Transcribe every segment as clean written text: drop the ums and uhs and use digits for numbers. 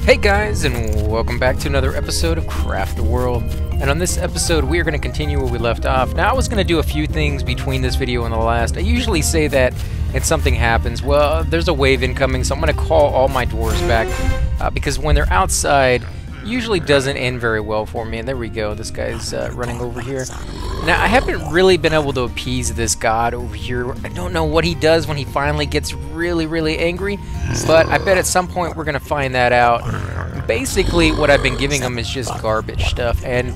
Hey guys, and welcome back to another episode of Craft the World. And on this episode, we are going to continue where we left off. Now, I was going to do a few things between this video and the last. I usually say that if something happens, well, there's a wave incoming, so I'm going to call all my dwarves back. Because when they're outside, usually doesn't end very well for me. And there we go, this guy's running over here. Now, I haven't really been able to appease this god over here. I don't know what he does when he finally gets really angry, but I bet at some point we're going to find that out. Basically, what I've been giving him is just garbage stuff, and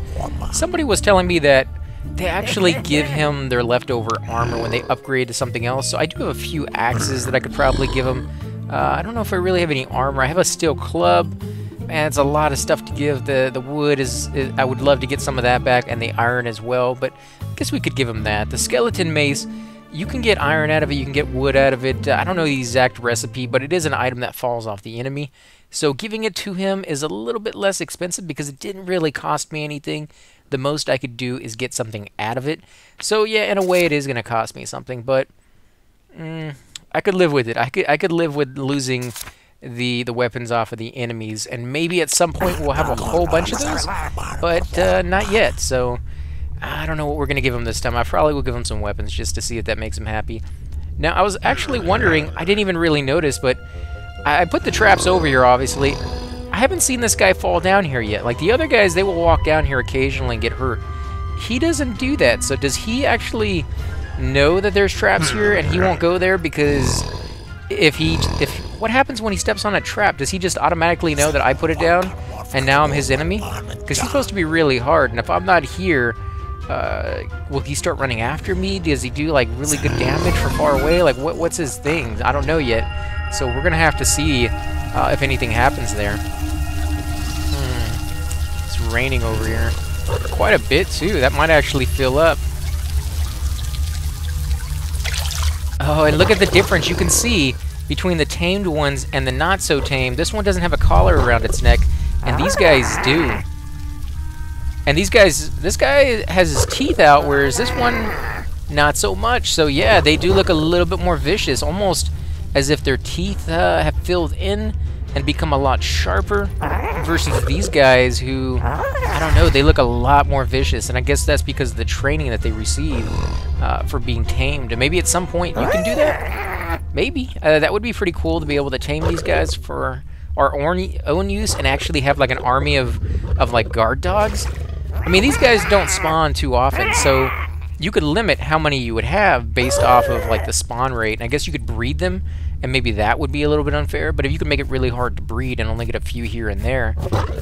somebody was telling me that they actually give him their leftover armor when they upgrade to something else, so I do have a few axes that I could probably give him. I don't know if I really have any armor. I have a steel club. Man, it's a lot of stuff to give. The wood is I would love to get some of that back, and the iron as well, but I guess we could give him that. The skeleton mace, you can get iron out of it, you can get wood out of it. I don't know the exact recipe, but it is an item that falls off the enemy. So giving it to him is a little bit less expensive because it didn't really cost me anything. The most I could do is get something out of it. So yeah, in a way it is going to cost me something, but I could live with it. I could live with losing the weapons off of the enemies, and maybe at some point we'll have a whole bunch of those, but not yet. So I don't know what we're gonna give him this time. I probably will give him some weapons just to see if that makes him happy. Now, I was actually wondering, I didn't even really notice, but I put the traps over here, obviously. I haven't seen this guy fall down here yet. Like the other guys, they will walk down here occasionally and get hurt. He doesn't do that. So does he actually know that there's traps here and he won't go there? Because what happens when he steps on a trap? Does he just automatically know that I put it down and now I'm his enemy? Because he's supposed to be really hard, and if I'm not here, will he start running after me? Does he do like really good damage from far away? Like what's his thing? I don't know yet. So we're gonna have to see if anything happens there. It's raining over here. Quite a bit too. That might actually fill up. Oh, and look at the difference you can see between the tamed ones and the not so tamed. This one doesn't have a collar around its neck, and these guys do. And these guys, this guy has his teeth out, whereas this one, not so much. So yeah, they do look a little bit more vicious, almost as if their teeth have filled in and become a lot sharper, versus these guys who, I don't know, they look a lot more vicious. And I guess that's because of the training that they receive for being tamed. And maybe at some point you can do that. Maybe. That would be pretty cool to be able to tame these guys for our own use and actually have like an army of like guard dogs. I mean, these guys don't spawn too often, so you could limit how many you would have based off of like the spawn rate. And I guess you could breed them, and maybe that would be a little bit unfair. But if you could make it really hard to breed and only get a few here and there,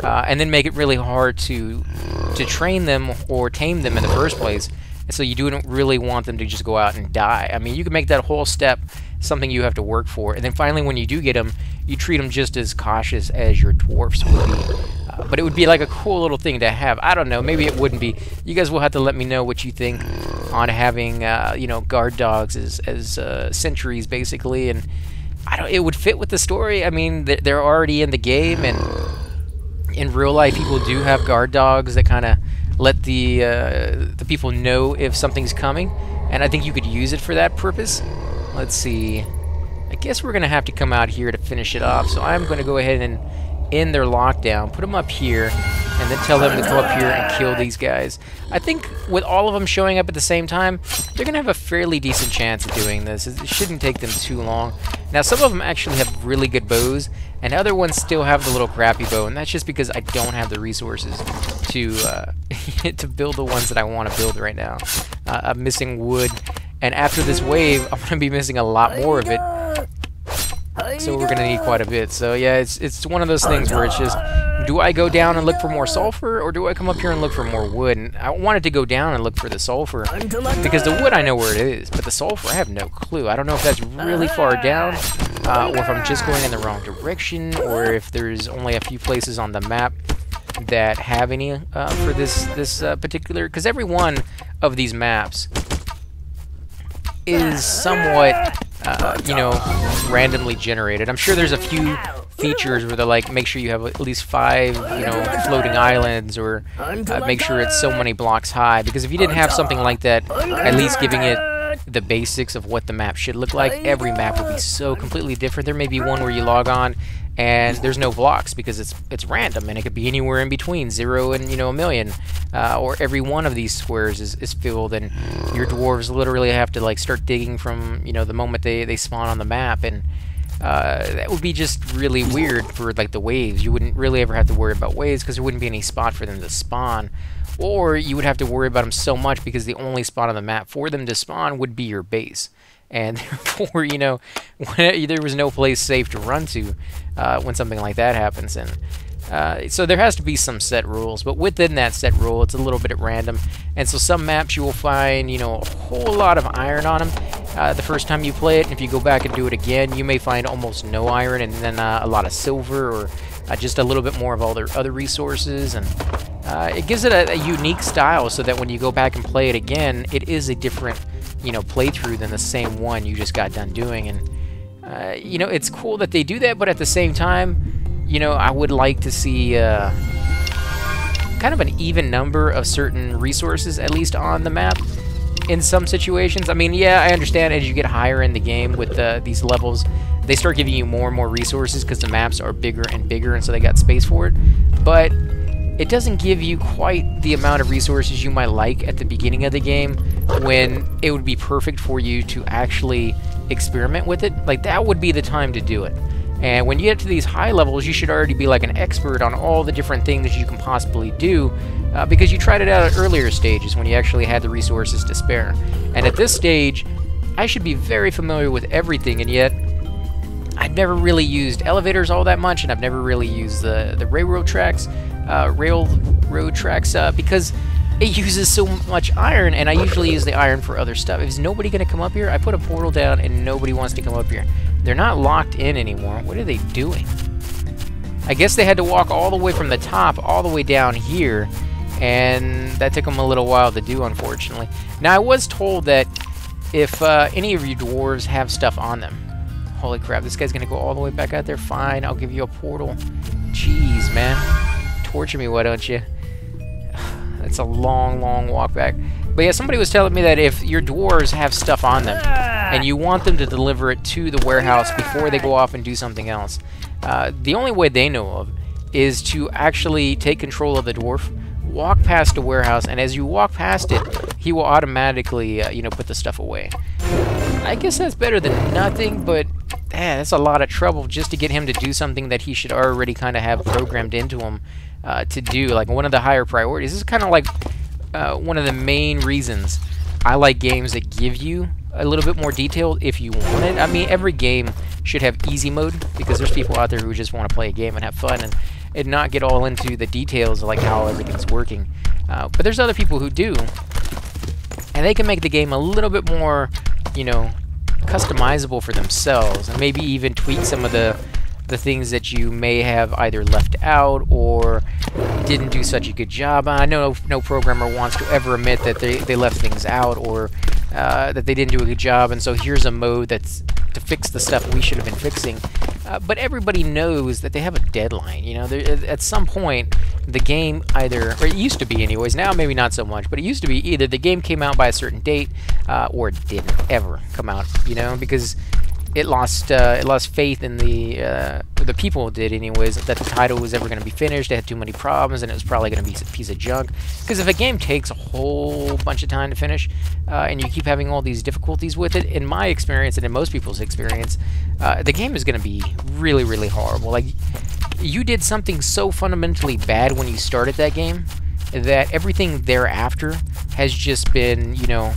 and then make it really hard to train them or tame them in the first place, so you don't really want them to just go out and die. I mean, you can make that whole step something you have to work for, and then finally when you do get them, you treat them just as cautious as your dwarfs would be. But it would be like a cool little thing to have. I don't know, maybe it wouldn't be. You guys will have to let me know what you think on having you know, guard dogs as sentries basically. And it would fit with the story. I mean, they're already in the game, and in real life people do have guard dogs that kind of let the people know if something's coming, and I think you could use it for that purpose. Let's see. I guess we're gonna have to come out here to finish it off, so I'm gonna go ahead and end their lockdown, put them up here, and then tell them to come up here and kill these guys. I think with all of them showing up at the same time, they're gonna have a fairly decent chance of doing this. It shouldn't take them too long. Now, some of them actually have really good bows, and other ones still have the little crappy bow, and that's just because I don't have the resources to to build the ones that I want to build right now. I'm missing wood, and after this wave, I'm gonna be missing a lot more of it. So we're gonna need quite a bit. So yeah, it's one of those things where it's just, do I go down and look for more sulfur, or do I come up here and look for more wood? And I wanted to go down and look for the sulfur, because the wood I know where it is, but the sulfur I have no clue. I don't know if that's really far down, or if I'm just going in the wrong direction, or if there's only a few places on the map that have any for this particular, because every one of these maps is somewhat you know, randomly generated. I'm sure there's a few features where they're like, make sure you have at least 5, you know, floating islands, or make sure it's so many blocks high. Because if you didn't have something like that, at least giving it the basics of what the map should look like, every map will be so completely different. There may be one where you log on and there's no blocks because it's random, and it could be anywhere in between 0 and, you know, 1,000,000, or every one of these squares is filled, and your dwarves literally have to like start digging from, you know, the moment they spawn on the map, and that would be just really weird for like the waves. You wouldn't really ever have to worry about waves because there wouldn't be any spot for them to spawn, or you would have to worry about them so much because the only spot on the map for them to spawn would be your base. And therefore, you know, there was no place safe to run to when something like that happens. And so there has to be some set rules, but within that set rule, it's a little bit at random. And so some maps you will find, you know, a whole lot of iron on them the first time you play it. And if you go back and do it again, you may find almost no iron, and then a lot of silver, or just a little bit more of all their other resources. And it gives it a unique style, so that when you go back and play it again, it is a different, you know, playthrough than the same one you just got done doing. And you know, it's cool that they do that, but at the same time, you know, I would like to see kind of an even number of certain resources, at least on the map, in some situations. I mean, yeah, I understand as you get higher in the game with these levels, they start giving you more and more resources because the maps are bigger and bigger, and so they got space for it. But it doesn't give you quite the amount of resources you might like at the beginning of the game, when it would be perfect for you to actually experiment with it. Like, that would be the time to do it. And when you get to these high levels, you should already be like an expert on all the different things you can possibly do, because you tried it out at earlier stages when you actually had the resources to spare. And at this stage, I should be very familiar with everything, and yet I've never really used elevators all that much, and I've never really used the railroad tracks, because it uses so much iron, and I usually use the iron for other stuff. Is nobody going to come up here? I put a portal down, and nobody wants to come up here. They're not locked in anymore. What are they doing? I guess they had to walk all the way from the top all the way down here, and that took them a little while to do, unfortunately. Now, I was told that if any of you dwarves have stuff on them... Holy crap, this guy's going to go all the way back out there? Fine, I'll give you a portal. Jeez, man. Torture me, why don't you? It's a long, long walk back. But yeah, somebody was telling me that if your dwarves have stuff on them and you want them to deliver it to the warehouse before they go off and do something else, the only way they know of is to actually take control of the dwarf, walk past the warehouse, and as you walk past it, he will automatically, you know, put the stuff away. I guess that's better than nothing, but that's a lot of trouble just to get him to do something that he should already kind of have programmed into him to do, like one of the higher priorities. This is kind of like one of the main reasons I like games that give you a little bit more detail if you want it. I mean, every game should have easy mode, because there's people out there who just want to play a game and have fun and not get all into the details of like how everything's working. But there's other people who do, and they can make the game a little bit more, you know, customizable for themselves, and maybe even tweak some of the things that you may have either left out or didn't do such a good job. I know no programmer wants to ever admit that they left things out, or that they didn't do a good job, and so here's a mode that's to fix the stuff we should have been fixing. But everybody knows that they have a deadline. You know, at some point, the game either, or it used to be anyways, now maybe not so much, but it used to be either the game came out by a certain date, or it didn't ever come out, you know, because it lost faith in the people did anyways, that the title was ever going to be finished. It had too many problems, and it was probably going to be a piece of junk. Because if a game takes a whole bunch of time to finish, and you keep having all these difficulties with it, in my experience and in most people's experience, the game is going to be really, really horrible. Like, you did something so fundamentally bad when you started that game that everything thereafter has just been, you know,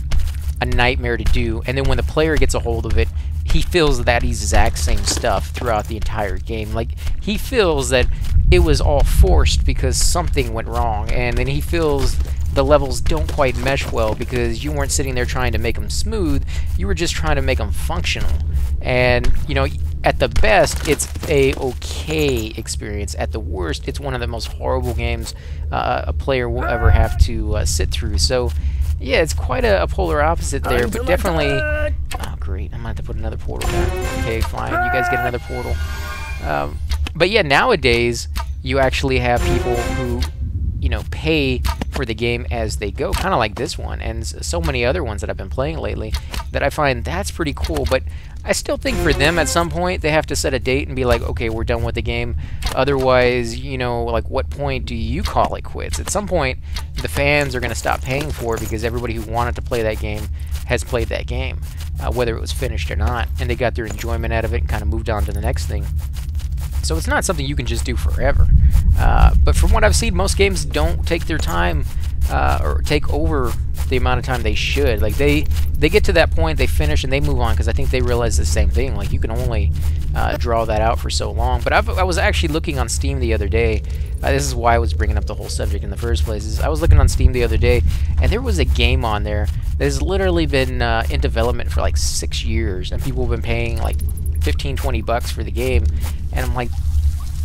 a nightmare to do. And then when the player gets a hold of it, he feels that exact same stuff throughout the entire game. Like, he feels that it was all forced because something went wrong, and then he feels the levels don't quite mesh well because you weren't sitting there trying to make them smooth, you were just trying to make them functional. And, you know, at the best, it's a okay experience. At the worst, it's one of the most horrible games a player will ever have to sit through. So, yeah, it's quite a polar opposite there, but definitely... Oh, great. I'm going to have to put another portal down. Okay, fine. You guys get another portal. But yeah, nowadays, you actually have people who, you know, pay for the game as they go, kind of like this one and so many other ones that I've been playing lately, that I find that's pretty cool. But I still think for them at some point they have to set a date and be like, okay, we're done with the game. Otherwise, you know, like, what point do you call it quits? At some point the fans are going to stop paying for it because everybody who wanted to play that game has played that game, whether it was finished or not, and they got their enjoyment out of it and kind of moved on to the next thing. So it's not something you can just do forever. But from what I've seen, most games don't take their time or take over the amount of time they should. Like, they get to that point, they finish, and they move on, because I think they realize the same thing. Like, you can only draw that out for so long. But I was actually looking on Steam the other day. This is why I was bringing up the whole subject in the first place. Is I was looking on Steam the other day, and there was a game on there that has literally been in development for like 6 years, and people have been paying like $15-20 for the game. And I'm like,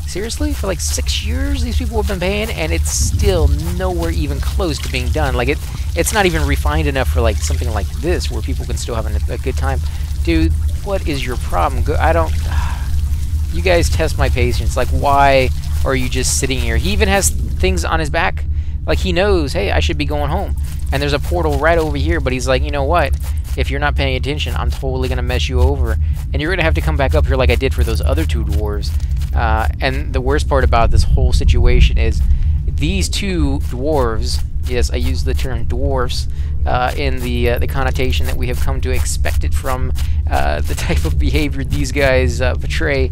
seriously? For like 6 years these people have been paying, and it's still nowhere even close to being done. Like, it's not even refined enough for like something like this where people can still have a good time. Dude, what is your problem? I don't... You guys test my patience. Like, why are you just sitting here? He even has things on his back. Like, he knows, hey, I should be going home. And there's a portal right over here, but he's like, you know what? If you're not paying attention, I'm totally going to mess you over. And you're going to have to come back up here like I did for those other two dwarves. And the worst part about this whole situation is these two dwarves, yes, I use the term dwarfs in the connotation that we have come to expect it from the type of behavior these guys portray.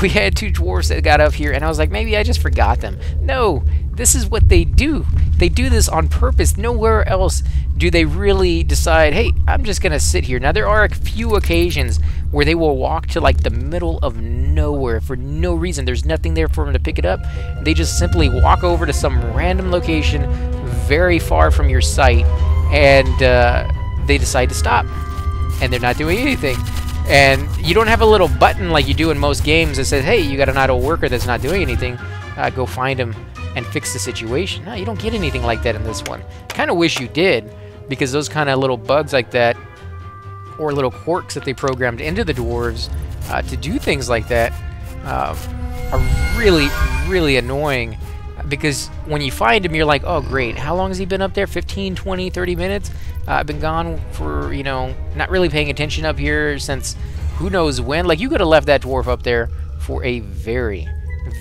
We had two dwarves that got up here, and I was like, maybe I just forgot them. No, this is what they do. They do this on purpose. Nowhere else do they really decide, hey, I'm just going to sit here. Now, there are a few occasions where they will walk to, like, the middle of nowhere for no reason. There's nothing there for them to pick it up. They just simply walk over to some random location very far from your sight, and they decide to stop. And they're not doing anything. And you don't have a little button like you do in most games that says, hey, you got an idle worker that's not doing anything. Go find him and fix the situation. No, you don't get anything like that in this one. Kind of wish you did, because those kind of little bugs like that, or little quirks that they programmed into the dwarves to do things like that, are really, really annoying. Because when you find him, you're like, oh, great. How long has he been up there? 15, 20, 30 minutes? I've been gone for, you know, not really paying attention up here since who knows when. Like, you could have left that dwarf up there for a very,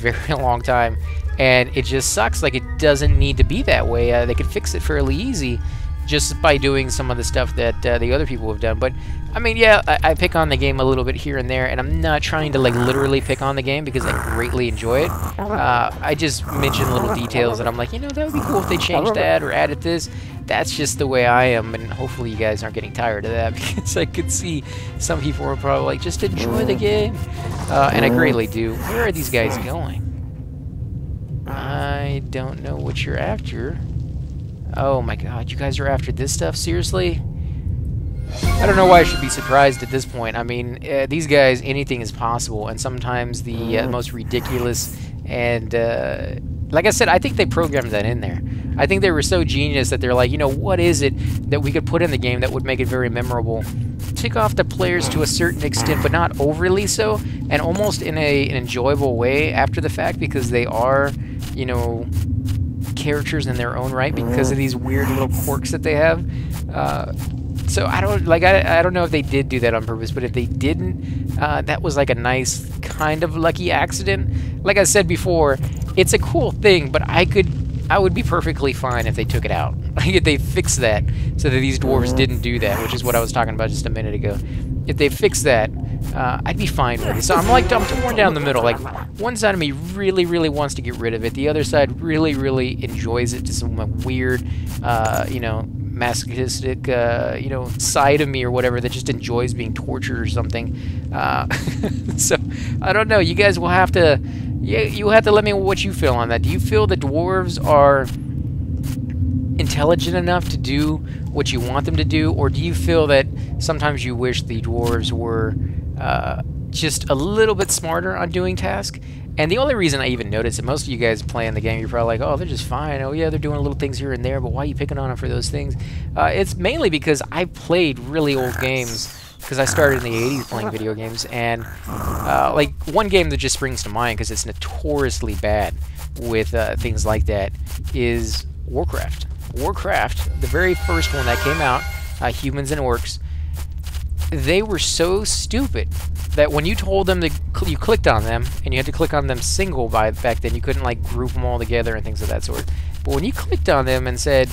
very long time. And it just sucks. Like, it doesn't need to be that way. They could fix it fairly easy just by doing some of the stuff that the other people have done. But, I mean, yeah, I pick on the game a little bit here and there, and I'm not trying to, like, literally pick on the game because I greatly enjoy it. I just mention little details that I'm like, you know, that would be cool if they changed that or added this. That's just the way I am, and hopefully you guys aren't getting tired of that, because I could see some people are probably like, just enjoy the game. And I greatly do. Where are these guys going? I don't know what you're after. Oh my god, you guys are after this stuff? Seriously? I don't know why I should be surprised at this point. I mean, these guys, anything is possible, and sometimes the most ridiculous and... like I said, I think they programmed that in there. I think they were so genius that they're like, you know, what is it that we could put in the game that would make it very memorable? Tick off the players to a certain extent, but not overly so, and almost in an enjoyable way after the fact, because they are, you know, characters in their own right because of these weird little quirks that they have. So I don't know if they did do that on purpose, but if they didn't, that was like a nice kind of lucky accident. Like I said before, it's a cool thing, but I would be perfectly fine if they took it out. Like, if they fixed that so that these dwarves didn't do that, which is what I was talking about just a minute ago. If they fixed that, I'd be fine with it. So I'm torn down the middle. Like, one side of me really, really wants to get rid of it. The other side really, really enjoys it to some weird, you know, masochistic, you know, side of me or whatever that just enjoys being tortured or something. So I don't know. You guys will have to, you have to let me know what you feel on that. Do you feel the dwarves are intelligent enough to do what you want them to do, or do you feel that sometimes you wish the dwarves were just a little bit smarter on doing tasks? And the only reason I even notice it, most of you guys playing the game, you're probably like, oh, they're just fine. Oh, yeah, they're doing little things here and there, but why are you picking on them for those things? It's mainly because I played really old games because I started in the 80s playing video games, and like one game that just springs to mind because it's notoriously bad with things like that is Warcraft. Warcraft, the very first one that came out, Humans and Orcs, they were so stupid that when you told them you clicked on them, and you had to click on them single back then, you couldn't like group them all together and things of that sort. But when you clicked on them and said,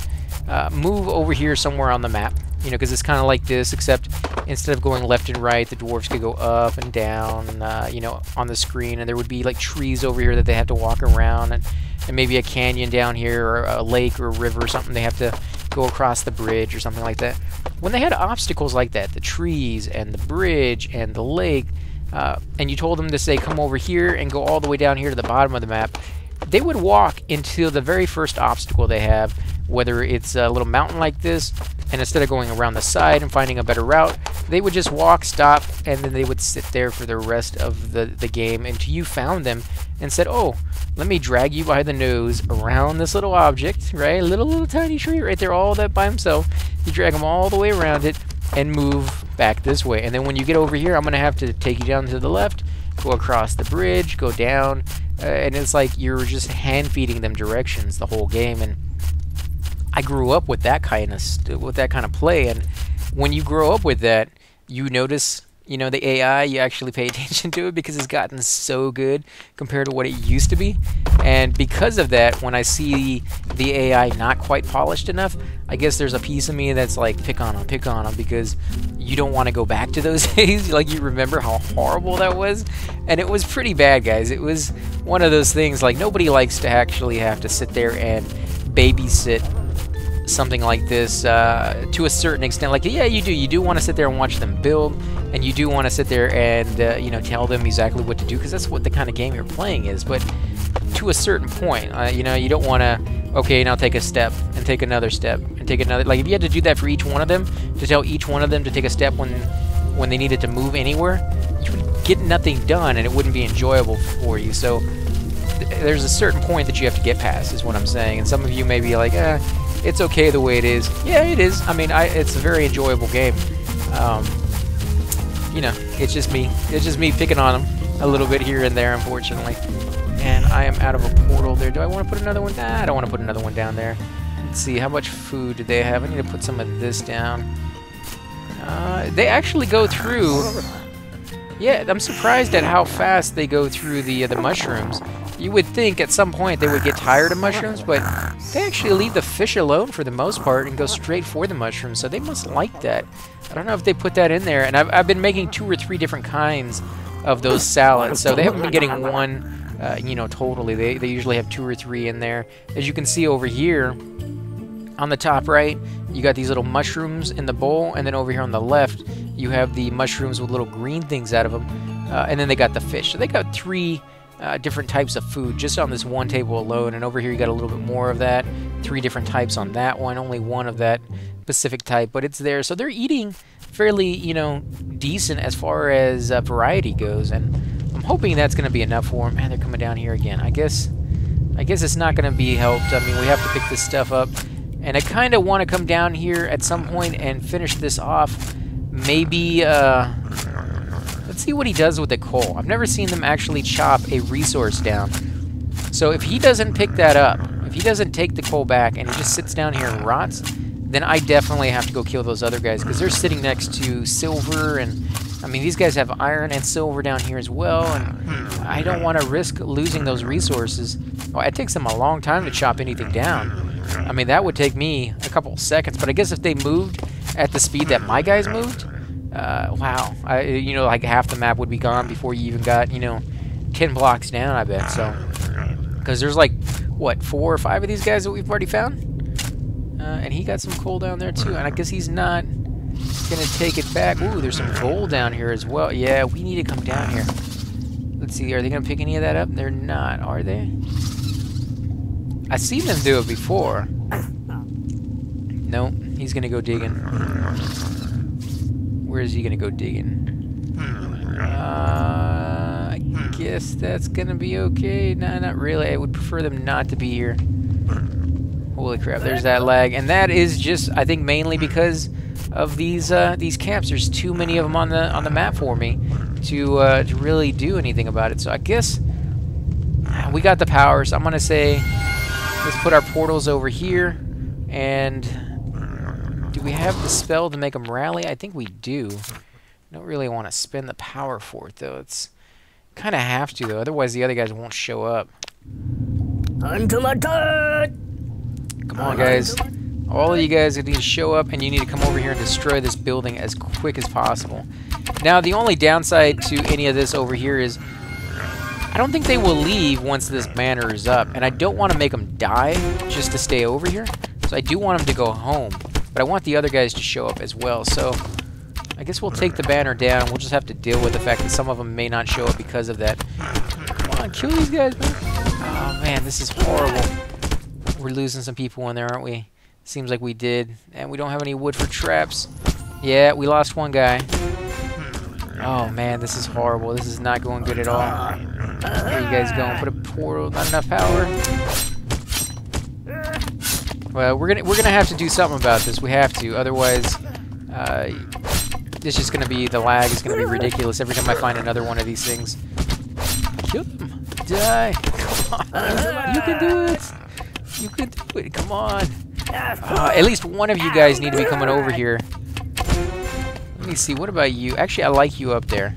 move over here somewhere on the map, you know, because it's kind of like this, except instead of going left and right, the dwarves could go up and down, you know, on the screen, and there would be like trees over here that they have to walk around, and maybe a canyon down here, or a lake or a river or something they have to go across the bridge or something like that. When they had obstacles like that, the trees and the bridge and the lake, and you told them to say, come over here and go all the way down here to the bottom of the map, they would walk into the very first obstacle they have, whether it's a little mountain like this, and instead of going around the side and finding a better route, they would just walk, stop, and then they would sit there for the rest of the game until you found them and said, oh, let me drag you by the nose around this little object, right? A little tiny tree right there, all that by himself. You drag him all the way around it and move back this way. And then when you get over here, I'm going to have to take you down to the left, go across the bridge, go down, and it's like you're just hand-feeding them directions the whole game. And I grew up with that kind of play, and when you grow up with that, you notice, you know, the AI, you actually pay attention to it because it's gotten so good compared to what it used to be. And because of that, when I see the AI not quite polished enough, I guess there's a piece of me that's like, pick on them, because you don't want to go back to those days. Like, you remember how horrible that was, and it was pretty bad, guys. It was one of those things, like, nobody likes to actually have to sit there and babysit something like this to a certain extent. Like, yeah, you do want to sit there and watch them build, and you do want to sit there and you know, tell them exactly what to do, because that's what the kind of game you're playing is. But to a certain point, you know, you don't want to, okay, now take a step and take another step and take another. Like, if you had to do that for each one of them, to tell each one of them to take a step when they needed to move anywhere, you would get nothing done, and it wouldn't be enjoyable for you. So there's a certain point that you have to get past, is what I'm saying. And some of you may be like, it's okay the way it is. Yeah, it is. I mean, it's a very enjoyable game. You know, it's just me picking on them a little bit here and there, unfortunately. And I am out of a portal there. Do I want to put another one? Nah, I don't want to put another one down there. Let's see, how much food do they have? I need to put some of this down. They actually go through. Yeah, I'm surprised at how fast they go through the mushrooms. You would think at some point they would get tired of mushrooms, but they actually leave the fish alone for the most part and go straight for the mushrooms, so they must like that. I don't know if they put that in there, and I've been making 2 or 3 different kinds of those salads, so they haven't been getting one, you know, totally. They usually have 2 or 3 in there. As you can see over here, on the top right, you got these little mushrooms in the bowl, and then over here on the left, you have the mushrooms with little green things out of them, and then they got the fish. So they got 3 different types of food just on this one table alone, and over here you got a little bit more of that. 3 different types on that one, only 1 of that specific type, but it's there. So they're eating fairly, you know, decent as far as variety goes, and I'm hoping that's going to be enough for them. Man, they're coming down here again. I guess it's not going to be helped. I mean, we have to pick this stuff up, and I kind of want to come down here at some point and finish this off. Maybe, let's see what he does with the coal. I've never seen them actually chop a resource down. So if he doesn't pick that up, if he doesn't take the coal back and he just sits down here and rots, then I definitely have to go kill those other guys, because they're sitting next to silver, and I mean, these guys have iron and silver down here as well, and I don't want to risk losing those resources. Oh, it takes them a long time to chop anything down. I mean, that would take me a couple seconds, but I guess if they moved at the speed that my guys moved, wow, you know, like half the map would be gone before you even got, you know, 10 blocks down, I bet. So, because there's like, what, 4 or 5 of these guys that we've already found? And he got some coal down there too, and I guess he's not gonna take it back. Ooh, there's some gold down here as well. Yeah, we need to come down here. Let's see, are they gonna pick any of that up? They're not, are they? I've seen them do it before. Nope, he's gonna go digging. Where is he gonna go digging? I guess that's gonna be okay. Nah, not really. I would prefer them not to be here. Holy crap, there's that lag. And that is just, I think, mainly because of these camps. There's too many of them on the map for me to really do anything about it. So I guess we got the power. So I'm gonna say let's put our portals over here. And do we have the spell to make them rally? I think we do. Don't really want to spend the power for it though. It's kind of have to though. Otherwise the other guys won't show up. Come on, guys. All of you guys need to show up, and you need to come over here and destroy this building as quick as possible. Now, the only downside to any of this over here is I don't think they will leave once this banner is up, and I don't want to make them die just to stay over here. So I do want them to go home, but I want the other guys to show up as well. So I guess we'll take the banner down. We'll just have to deal with the fact that some of them may not show up because of that. Come on, kill these guys, man. Oh, man, this is horrible. We're losing some people in there, aren't we? Seems like we did. And we don't have any wood for traps. Yeah, we lost one guy. Oh, man, this is horrible. This is not going good at all. Where are you guys going? Put a portal. Not enough power. Well, we're gonna have to do something about this. We have to. Otherwise, it's just gonna be, the lag is gonna be ridiculous every time I find another one of these things. Kill them. Die. Come on. You can do it. You can do it. Come on. At least one of you guys need to be coming over here. Let me see. What about you? Actually, I like you up there.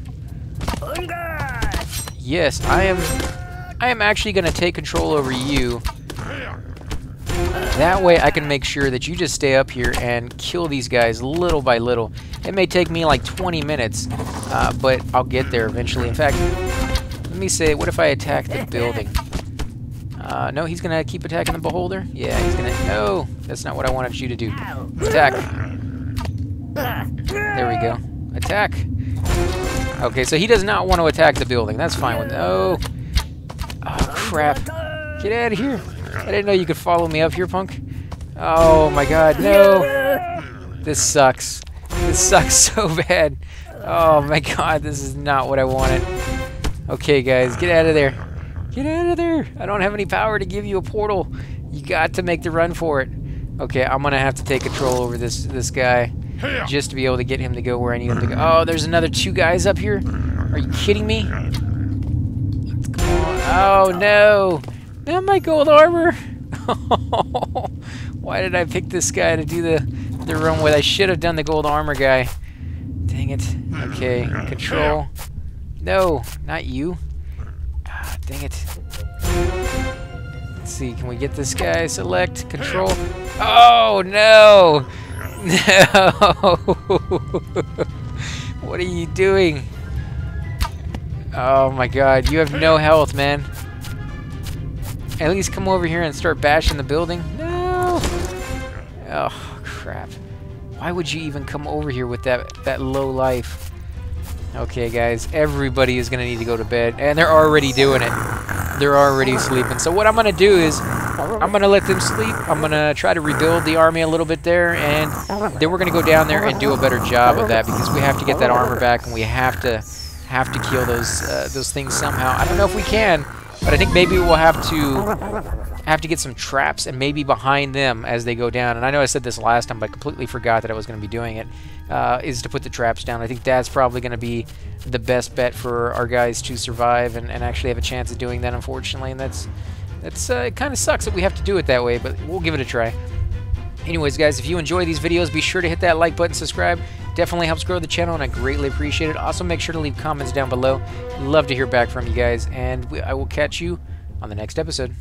Yes, I am actually going to take control over you. That way I can make sure that you just stay up here and kill these guys little by little. It may take me like 20 minutes, but I'll get there eventually. In fact, let me say, what if I attack the building? No, he's going to keep attacking the beholder? Yeah, he's going to... No, that's not what I wanted you to do. Attack. There we go. Attack. Okay, so he does not want to attack the building. That's fine with... Oh. Oh, crap. Get out of here. I didn't know you could follow me up here, punk. Oh, my God. No. This sucks. This sucks so bad. Oh, my God. This is not what I wanted. Okay, guys. Get out of there. Get out of there! I don't have any power to give you a portal. You got to make the run for it. Okay, I'm gonna have to take control over this guy just to be able to get him to go where I need him to go. Oh, there's another 2 guys up here. Are you kidding me? Come on. Oh no! Not my gold armor. Why did I pick this guy to do the run with? I should have done the gold armor guy. Dang it. Okay, control. No, not you. Dang it. Let's see, can we get this guy? Select, control. Oh, no! No! What are you doing? Oh my God, you have no health, man. At least come over here and start bashing the building. No! Oh, crap. Why would you even come over here with that low life? Okay, guys, everybody is going to need to go to bed, and they're already doing it. They're already sleeping. So what I'm going to do is I'm going to let them sleep. I'm going to try to rebuild the army a little bit there, and then we're going to go down there and do a better job of that because we have to get that armor back, and we have to kill those things somehow. I don't know if we can, but I think maybe we'll have to get some traps and maybe behind them as they go down. And I know I said this last time, but I completely forgot that I was going to be doing it. Is to put the traps down. I think that's probably going to be the best bet for our guys to survive and actually have a chance of doing that, unfortunately. And that's it kind of sucks that we have to do it that way, but we'll give it a try. Anyways, guys, if you enjoy these videos, be sure to hit that like button, subscribe. Definitely helps grow the channel, and I greatly appreciate it. Also, make sure to leave comments down below. Love to hear back from you guys, and I will catch you on the next episode.